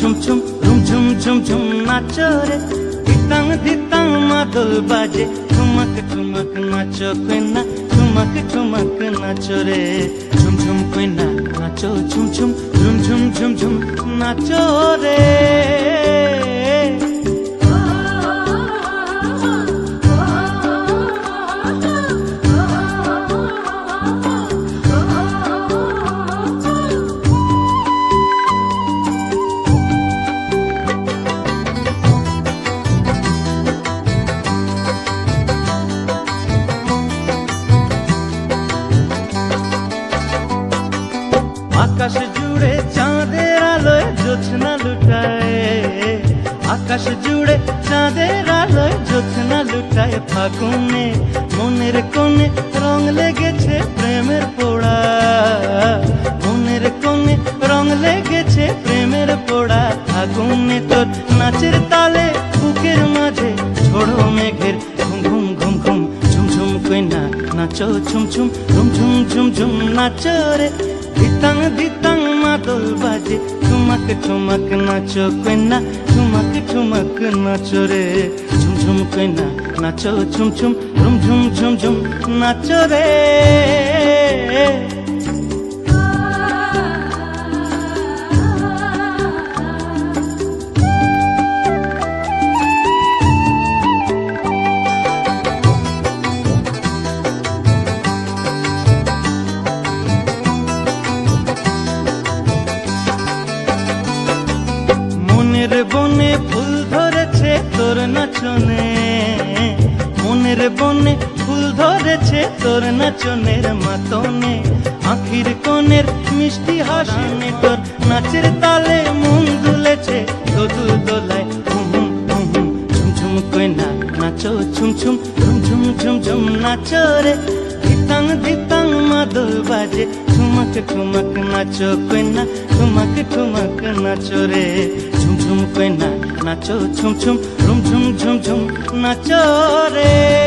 ছুম ছুম ঝুম ঝুম ঝুম ঝুম নাচো রে ধিতাং ধিতাং মাদল বাজে ঠুমক ঠুমক নাচো কইনা ঠুমক ঠুমক নাচো রে ঝুম ঝুম কইনা নাচো ঝুম ঝুম ঝুম ঝুম ঝুম ঝুম নাচো রে আকাশ জুড়ে চাঁদের আলোয় জ্যোৎস্না লুটায় আকাশ জুড়ে চাঁদের আলোয় জ্যোৎস্না লুটায় ফাগুনে মনের কোণে রং লেগেছে প্রেমের পোড়া মনের কোণে রং লেগেছে প্রেমের পোড়া ফাগুনে তোর নাচের তালে বুকের মাঝে ঝোড়ো মেঘের ঘুম ঘুম ঘুম ঘুম ঝুম ঝুম কইনা নাচো ঝুম ঝুম ঝুম ঝুম ঝুম ঝুম নাচো রে ধিতাং ধিতাং মাদল বাজে ঠুমক ঠুমক নাচো কইনা ঠুমক ঠুমক নাচো রে ঝুম ঝুম কইনা নাচো ঝুম ঝুম ঝুম ঝুম ঝুম ঝুম নাচো রে মনের বনে ফুল ধরেছে তোর নাচনে মনের বনে ফুল ধরেছে তোর নাচনের মাতনে আখির কোণের মিষ্টি হাসিনে তোর নাচের তালে মন দুলেছে দোদুল দোলায় হুম হুম হুম হুম ঝুম ঝুম কইনা নাচো ঝুম ঝুম ঝুম ঝুম ঝুম ঝুম নাচো রে ধিতাং ধিতাং মাদল বাজে ঠুমক ঠুমক নাচো কইনা ঠুমক ঠুমক নাচো রে ঝুম ঝুম কইনা নাচো ঝুম ঝুম ঝুম ঝুম ঝুম ঝুম নাচো রে।